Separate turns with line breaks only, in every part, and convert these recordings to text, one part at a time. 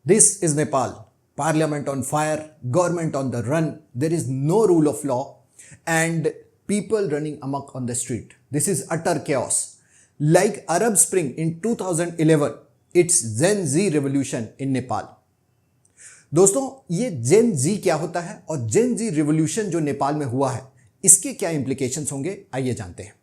This is Nepal. Parliament on fire, government on the run, there is no rule of law, and people running amok on the street. This is utter chaos. Like Arab Spring in 2011, it's Gen Z revolution in Nepal. दोस्तों, ये जेन जी क्या होता है और जेन Z revolution जो नेपाल में हुआ है, इसके क्या इंप्लीकेशंस होंगे, आइए जानते हैं।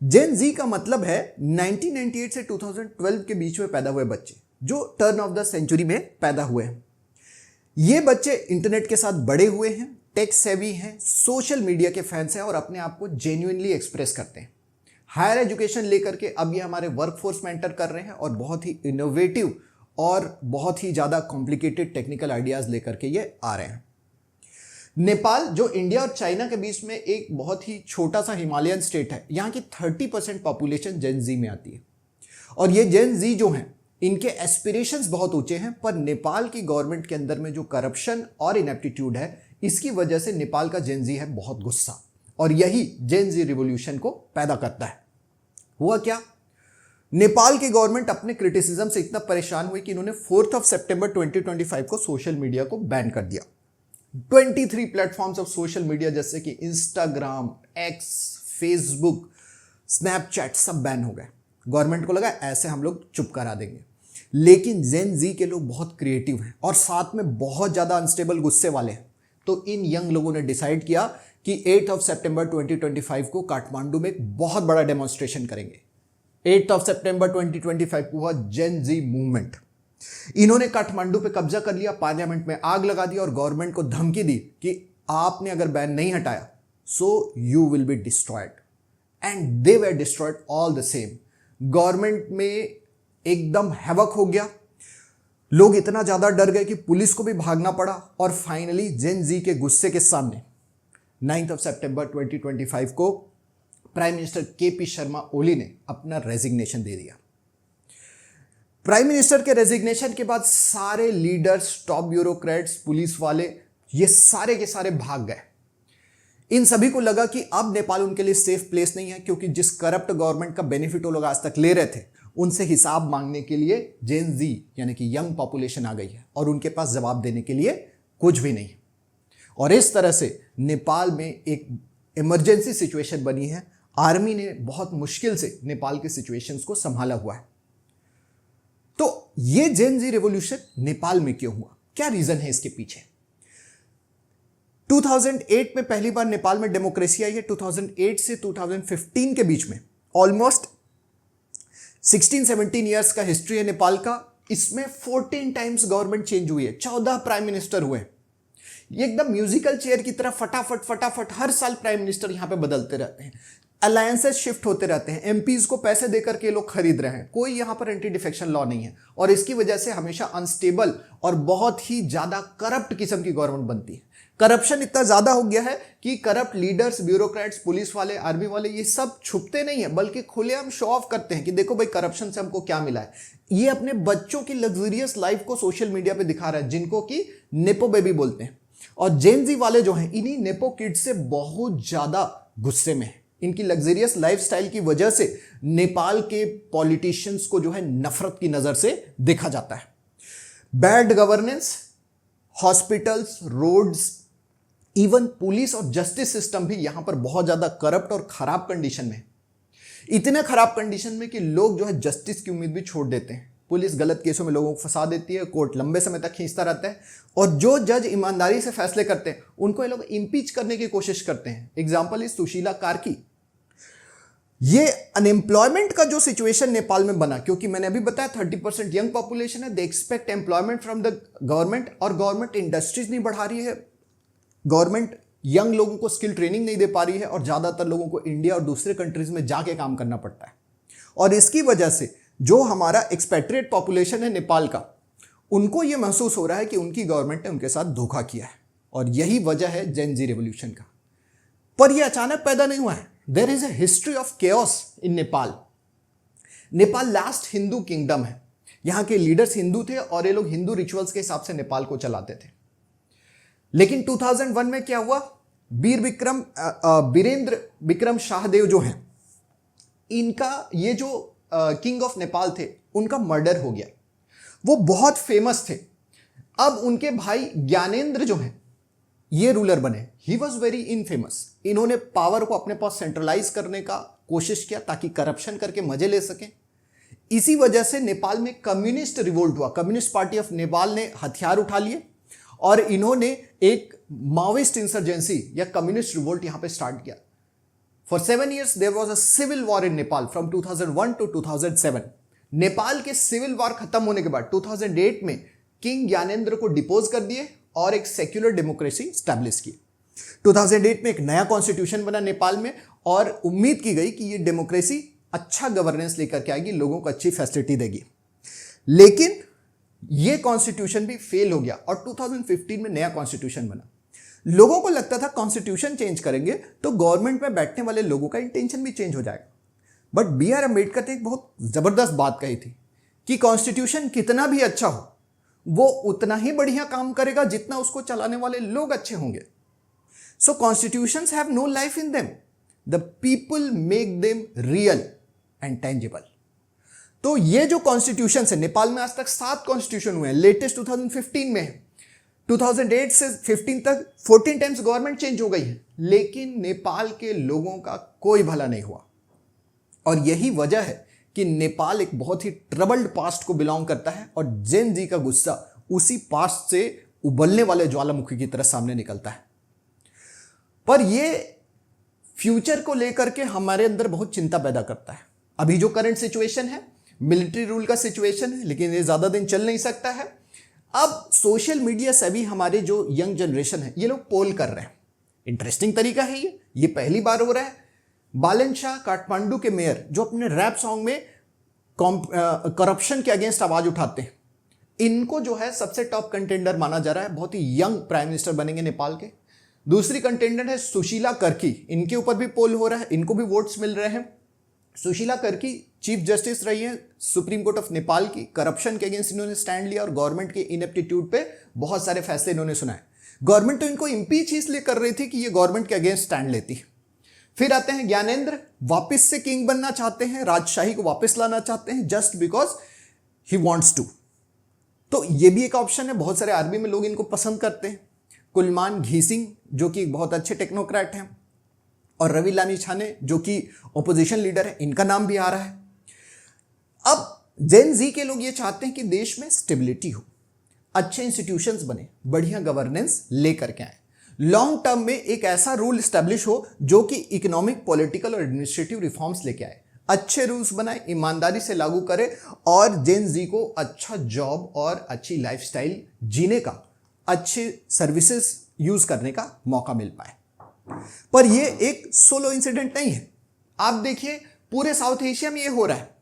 जेन जी का मतलब है 1998 से 2012 के बीच में पैदा हुए बच्चे जो टर्न ऑफ द सेंचुरी में पैदा हुए हैं। ये बच्चे इंटरनेट के साथ बड़े हुए हैं, टेक सेवी हैं, सोशल मीडिया के फैंस हैं और अपने आप को जेन्युइनली एक्सप्रेस करते हैं। हायर एजुकेशन लेकर के अब ये हमारे वर्कफोर्स में एंटर कर रहे हैं और बहुत ही इनोवेटिव और बहुत ही ज़्यादा कॉम्प्लिकेटेड टेक्निकल आइडियाज़ लेकर के ये आ रहे हैं। नेपाल जो इंडिया और चाइना के बीच में एक बहुत ही छोटा सा हिमालयन स्टेट है, यहाँ की 30% पॉपुलेशन जेन जी में आती है और ये जेन जी जो हैं इनके एस्पिरेशंस बहुत ऊंचे हैं, पर नेपाल की गवर्नमेंट के अंदर में जो करप्शन और इनएप्टीट्यूड है, इसकी वजह से नेपाल का जेन जी है बहुत गुस्सा और यही जेन जी रिवोल्यूशन को पैदा करता है। हुआ क्या, नेपाल की गवर्नमेंट अपने क्रिटिसिज्म से इतना परेशान हुई कि इन्होंने 4 सितंबर 2025 को सोशल मीडिया को बैन कर दिया। 23 प्लेटफॉर्म्स ऑफ सोशल मीडिया जैसे कि इंस्टाग्राम, एक्स, फेसबुक, स्नैपचैट सब बैन हो गए। गवर्नमेंट को लगा ऐसे हम लोग चुप करा देंगे, लेकिन जेन जी के लोग बहुत क्रिएटिव हैं और साथ में बहुत ज़्यादा अनस्टेबल गुस्से वाले हैं। तो इन यंग लोगों ने डिसाइड किया कि 8 सितंबर 2025 को काठमांडू में एक बहुत बड़ा डेमोन्स्ट्रेशन करेंगे। 8 सितंबर 2025 को हुआ जेन जी मूवमेंट। इन्होंने काठमांडू पे कब्जा कर लिया, पार्लियामेंट में आग लगा दी और गवर्नमेंट को धमकी दी कि आपने अगर बैन नहीं हटाया so you will be destroyed, and they were destroyed all the same. Government में एकदम हैवक हो गया, लोग इतना ज्यादा डर गए कि पुलिस को भी भागना पड़ा और फाइनली जेन जी के गुस्से के सामने 9 सितंबर 2025 को prime minister KP Sharma Oli ने अपना रेजिग्नेशन दे दिया। प्राइम मिनिस्टर के रेजिग्नेशन के बाद सारे लीडर्स, टॉप ब्यूरोक्रेट्स, पुलिस वाले, ये सारे के सारे भाग गए। इन सभी को लगा कि अब नेपाल उनके लिए सेफ प्लेस नहीं है, क्योंकि जिस करप्ट गवर्नमेंट का बेनिफिट वो लोग आज तक ले रहे थे, उनसे हिसाब मांगने के लिए जेन जी यानी कि यंग पॉपुलेशन आ गई है और उनके पास जवाब देने के लिए कुछ भी नहीं। और इस तरह से नेपाल में एक इमरजेंसी सिचुएशन बनी है। आर्मी ने बहुत मुश्किल से नेपाल के सिचुएशंस को संभाला हुआ है। तो ये जेन जी रिवॉल्यूशन नेपाल में क्यों हुआ, क्या रीजन है इसके पीछे? 2008 में पहली बार नेपाल में डेमोक्रेसी आई है। 2008 से 2015 के बीच में ऑलमोस्ट 16-17 ईयर्स का हिस्ट्री है नेपाल का। इसमें 14 टाइम्स गवर्नमेंट चेंज हुई है, 14 प्राइम मिनिस्टर हुए। ये एकदम म्यूजिकल चेयर की तरह फटाफट हर साल प्राइम मिनिस्टर यहां पे बदलते रहते हैं, अलायंसेस शिफ्ट होते रहते हैं, एमपीज को पैसे देकर के लोग खरीद रहे हैं। कोई यहां पर एंटी डिफेक्शन लॉ नहीं है और इसकी वजह से हमेशा अनस्टेबल और बहुत ही ज्यादा करप्ट किस्म की गवर्नमेंट बनती है। करप्शन इतना ज्यादा हो गया है कि करप्ट लीडर्स, ब्यूरोक्रेट्स, पुलिस वाले, आर्मी वाले, ये सब छुपते नहीं है बल्कि खुलेआम शो ऑफ करते हैं कि देखो भाई करप्शन से हमको क्या मिला है। ये अपने बच्चों की लग्जरियस लाइफ को सोशल मीडिया पे दिखा रहा है, जिनको कि नेपो बेबी बोलते हैं। और जेन जी वाले जो हैं, इन्हीं नेपो किड्स से बहुत ज्यादा गुस्से में है। इनकी लग्जरियस लाइफस्टाइल की वजह से नेपाल के पॉलिटिशियंस को जो है नफरत की नजर से देखा जाता है। Bad governance, hospitals, roads, even police और जस्टिस सिस्टम भी यहां पर बहुत ज्यादा करप्ट और खराब कंडीशन में, इतने खराब कंडीशन में कि लोग जो है जस्टिस की उम्मीद भी छोड़ देते हैं। पुलिस गलत केसों में लोगों को फंसा देती है, कोर्ट लंबे समय तक खींचता रहता है और जो जज ईमानदारी से फैसले करते हैं उनको ये लोग इंपीच करने की कोशिश करते हैं। Example is Sushila Karki. ये अनएम्प्लॉयमेंट का जो सिचुएशन नेपाल में बना, क्योंकि मैंने अभी बताया 30% यंग पॉपुलेशन है, they expect employment from the government और गवर्नमेंट इंडस्ट्रीज नहीं बढ़ा रही है, गवर्नमेंट यंग लोगों को स्किल ट्रेनिंग नहीं दे पा रही है और ज्यादातर लोगों को इंडिया और दूसरे कंट्रीज में जाके काम करना पड़ता है। और इसकी वजह से जो हमारा एक्सपेट्रिएट पॉपुलेशन है नेपाल का, उनको यह महसूस हो रहा है कि उनकी गवर्नमेंट ने उनके साथ धोखा किया है और यही वजह है जेन जी रिवॉल्यूशन का। पर यह अचानक पैदा नहीं हुआ है। There is a history of chaos in Nepal. Nepal last Hindu kingdom है। यहां के लीडर्स हिंदू थे और ये लोग हिंदू रिचुअल्स के हिसाब से नेपाल को चलाते थे। लेकिन 2001 में क्या हुआ, वीरेंद्र विक्रम शाहदेव जो हैं, इनका ये जो किंग ऑफ नेपाल थे, उनका मर्डर हो गया। वो बहुत फेमस थे। अब उनके भाई ज्ञानेंद्र जो हैं ये रूलर बने। He was very infamous. इन्होंने पावर को अपने पास सेंट्रलाइज करने का कोशिश किया ताकि करप्शन करके मजे ले सकें। इसी वजह से नेपाल में कम्युनिस्ट रिवोल्ट हुआ। कम्युनिस्ट पार्टी ऑफ नेपाल ने हथियार उठा लिए और इन्होंने एक माओइस्ट इंसर्जेंसी या कम्युनिस्ट रिवोल्ट यहां पे स्टार्ट किया। For 7 years there was a civil war in Nepal from 2001 to 2007। Nepal के सिविल वॉर खत्म होने के बाद 2008 में किंग ज्ञानेंद्र को डिपोज कर दिए और एक सेक्युलर डेमोक्रेसी स्टैब्लिश की। 2008 में एक नया कॉन्स्टिट्यूशन बना नेपाल में और उम्मीद की गई कि ये डेमोक्रेसी अच्छा गवर्नेंस लेकर के आएगी, लोगों को अच्छी फैसिलिटी देगी। लेकिन ये कॉन्स्टिट्यूशन भी फेल हो गया और 2015 में नया कॉन्स्टिट्यूशन बना। लोगों को लगता था कॉन्स्टिट्यूशन चेंज करेंगे तो गवर्नमेंट में बैठने वाले लोगों का इंटेंशन भी चेंज हो जाएगा। But B.R. अम्बेडकर ने एक बहुत जबरदस्त बात कही थी कि कॉन्स्टिट्यूशन कितना भी अच्छा हो वो उतना ही बढ़िया काम करेगा जितना उसको चलाने वाले लोग अच्छे होंगे। So constitutions have no life in them, the people make them real and tangible. तो ये जो कॉन्स्टिट्यूशन है, नेपाल में आज तक 7 कॉन्स्टिट्यूशन हुए हैं। लेटेस्ट 2015 में है। 2008 से 15 तक 14 टाइम्स गवर्नमेंट चेंज हो गई है, लेकिन नेपाल के लोगों का कोई भला नहीं हुआ। और यही वजह है कि नेपाल एक बहुत ही ट्रबल्ड पास्ट को बिलोंग करता है और जेन जी का गुस्सा उसी पास्ट से उबलने वाले ज्वालामुखी की तरह सामने निकलता है। पर ये फ्यूचर को लेकर के हमारे अंदर बहुत चिंता पैदा करता है। अभी जो करंट सिचुएशन है मिलिट्री रूल का सिचुएशन है, लेकिन ये ज्यादा दिन चल नहीं सकता है। अब सोशल मीडिया से भी हमारे जो यंग जनरेशन है ये लोग पोल कर रहे हैं। इंटरेस्टिंग तरीका है ये पहली बार हो रहा है। बालन शाह काठमांडू के मेयर जो अपने रैप सॉन्ग में करप्शन के अगेंस्ट आवाज उठाते हैं, इनको जो है सबसे टॉप कंटेंडर माना जा रहा है। बहुत ही यंग प्राइम मिनिस्टर बनेंगे नेपाल के। दूसरी कंटेंडर है सुशीला कर्की। इनके ऊपर भी पोल हो रहा है, इनको भी वोट्स मिल रहे हैं। सुशीला कर्की चीफ जस्टिस रही है सुप्रीम कोर्ट ऑफ नेपाल की। करप्शन के अगेंस्ट इन्होंने स्टैंड लिया और गवर्नमेंट के इनएप्टीट्यूड पे बहुत सारे फैसले इन्होंने सुनाए। गवर्नमेंट तो इनको इंपीच इसलिए कर रही थी कि ये गवर्नमेंट के अगेंस्ट स्टैंड लेती। फिर आते हैं ज्ञानेंद्र, वापस से किंग बनना चाहते हैं, राजशाही को वापस लाना चाहते हैं just because he wants to. तो ये भी एक ऑप्शन है। बहुत सारे आर्मी में लोग इनको पसंद करते हैं। कुलमान घीसिंग जो कि बहुत अच्छे टेक्नोक्रेट हैं और रवि लामी छाने जो कि ओपोजिशन लीडर है, इनका नाम भी आ रहा है। अब जेन जी के लोग ये चाहते हैं कि देश में स्टेबिलिटी हो, अच्छे इंस्टीट्यूशंस बने, बढ़िया गवर्नेंस लेकर के आए, लॉन्ग टर्म में एक ऐसा रूल स्टैब्लिश हो जो कि इकोनॉमिक, पॉलिटिकल और एडमिनिस्ट्रेटिव रिफॉर्म्स लेके आए, अच्छे रूल्स बनाए, ईमानदारी से लागू करे और जेन जी को अच्छा जॉब और अच्छी लाइफस्टाइल जीने का, अच्छे सर्विसेज यूज करने का मौका मिल पाए। पर ये एक सोलो इंसिडेंट नहीं है। आप देखिए पूरे साउथ एशिया में ये हो रहा है।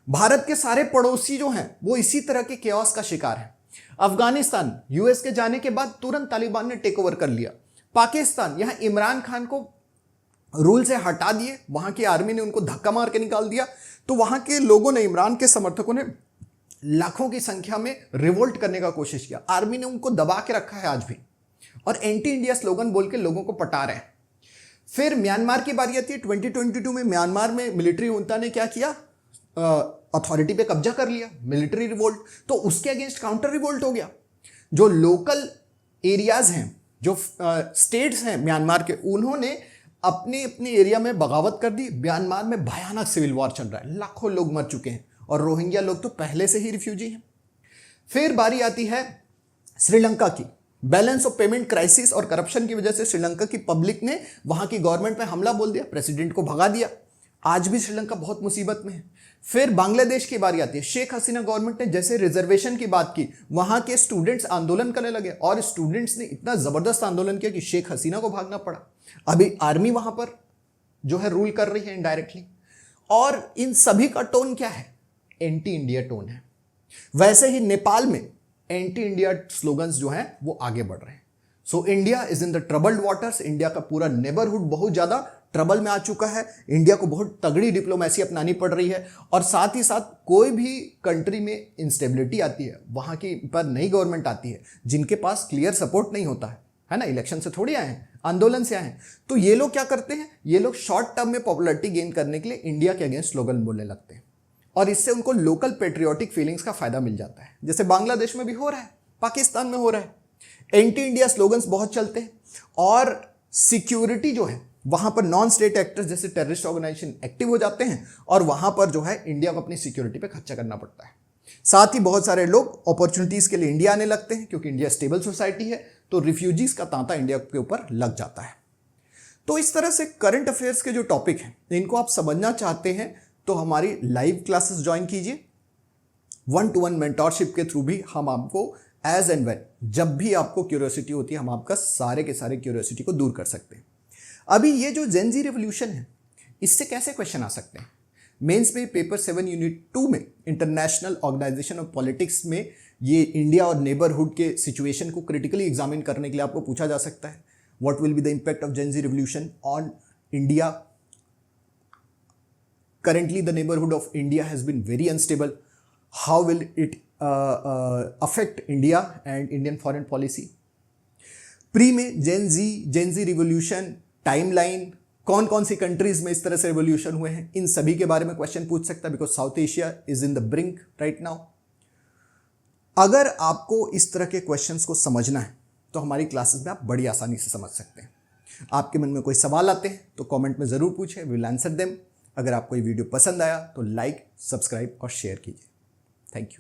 भारत के सारे पड़ोसी जो हैं वो इसी तरह के केओस का शिकार है। अफगानिस्तान यूएस के जाने के बाद तुरंत तालिबान ने टेक ओवर कर लिया। पाकिस्तान यहां इमरान खान को रूल से हटा दिए, वहां की आर्मी ने उनको धक्का मार के निकाल दिया। तो वहां के लोगों ने, इमरान के समर्थकों ने लाखों की संख्या में रिवोल्ट करने का कोशिश किया। आर्मी ने उनको दबा के रखा है आज भी और एंटी इंडिया स्लोगन बोल के लोगों को पटा रहे हैं। फिर म्यांमार की बारी आती है। 2022 में म्यांमार में मिलिट्री जुंता ने क्या किया, अथॉरिटी पे कब्जा कर लिया, मिलिट्री रिवोल्ट। तो उसके अगेंस्ट काउंटर रिवोल्ट हो गया। जो लोकल एरियाज हैं, जो स्टेट्स हैं म्यांमार के, उन्होंने अपने अपने एरिया में बगावत कर दी। म्यांमार में भयानक सिविल वॉर चल रहा है, लाखों लोग मर चुके हैं और रोहिंग्या लोग तो पहले से ही रिफ्यूजी हैं। फिर बारी आती है श्रीलंका की। बैलेंस ऑफ पेमेंट क्राइसिस और करप्शन की वजह से श्रीलंका की पब्लिक ने वहां की गवर्नमेंट पे हमला बोल दिया, प्रेसिडेंट को भगा दिया। आज भी श्रीलंका बहुत मुसीबत में है। फिर बांग्लादेश की बारी आती है। शेख हसीना गवर्नमेंट ने जैसे रिजर्वेशन की बात की, वहां के स्टूडेंट्स आंदोलन करने लगे और स्टूडेंट्स ने इतना जबरदस्त आंदोलन किया कि शेख हसीना को भागना पड़ा। अभी आर्मी वहां पर जो है रूल कर रही है इनडायरेक्टली। और इन सभी का टोन क्या है? एंटी इंडिया टोन है। वैसे ही नेपाल में एंटी इंडिया स्लोगन्स जो हैं वो आगे बढ़ रहे हैं। So India is in the troubled waters. India का पूरा नेबरहुड बहुत ज्यादा ट्रबल में आ चुका है। इंडिया को बहुत तगड़ी डिप्लोमेसी अपनानी पड़ रही है और साथ ही साथ कोई भी कंट्री में इंस्टेबिलिटी आती है, वहां की पर नई गवर्नमेंट आती है जिनके पास क्लियर सपोर्ट नहीं होता है ना, इलेक्शन से थोड़ी आए हैं, आंदोलन से आए हैं। तो ये लोग क्या करते हैं, ये लोग शॉर्ट टर्म में पॉपुलैरिटी गेन करने के लिए इंडिया के अगेंस्ट स्लोगन बोलने लगते हैं और इससे उनको लोकल पेट्रियोटिक फीलिंग्स का फायदा मिल जाता है, जैसे बांग्लादेश में भी हो रहा है, पाकिस्तान में हो रहा है। एंटी इंडिया स्लोगन्स बहुत चलते हैं और सिक्योरिटी जो है वहां पर नॉन स्टेट एक्टर्स जैसे टेररिस्ट ऑर्गेनाइजेशन एक्टिव हो जाते हैं और वहां पर जो है इंडिया को अपनी सिक्योरिटी पे खर्चा करना पड़ता है। साथ ही बहुत सारे लोग अपॉर्चुनिटीज के लिए इंडिया आने लगते हैं क्योंकि इंडिया स्टेबल सोसाइटी है, तो रिफ्यूजीज का तांता इंडिया के ऊपर लग जाता है। तो इस तरह से करंट अफेयर्स के जो टॉपिक हैं इनको आप समझना चाहते हैं तो हमारी लाइव क्लासेस ज्वाइन कीजिए। 1-to-1 मेंटोरशिप के थ्रू भी हम आपको एज एंड व्हेन जब भी आपको क्यूरियोसिटी होती है हम आपका सारे के सारे क्यूरियोसिटी को दूर कर सकते हैं। अभी ये जो जेन जी रिवोल्यूशन है इससे कैसे क्वेश्चन आ सकते हैं? मेंस में पेपर 7 यूनिट 2 में इंटरनेशनल ऑर्गेनाइजेशन ऑफ पॉलिटिक्स में ये इंडिया और नेबरहुड के सिचुएशन को क्रिटिकली एग्जामिन करने के लिए आपको पूछा जा सकता है। What will be the impact of Gen Z revolution on India? Currently, the neighborhood of India has been very unstable. How will it affect India and Indian foreign policy? Pre में जेन Z revolution timeline, कौन कौन सी countries में इस तरह से revolution हुए हैं, इन सभी के बारे में क्वेश्चन पूछ सकता है because South Asia is in the brink right now. अगर आपको इस तरह के क्वेश्चंस को समझना है तो हमारी क्लासेस में आप बड़ी आसानी से समझ सकते हैं। आपके मन में कोई सवाल आते हैं तो कमेंट में ज़रूर पूछें, वी विल आंसर देम। अगर आपको ये वीडियो पसंद आया तो लाइक, सब्सक्राइब और शेयर कीजिए। Thank you.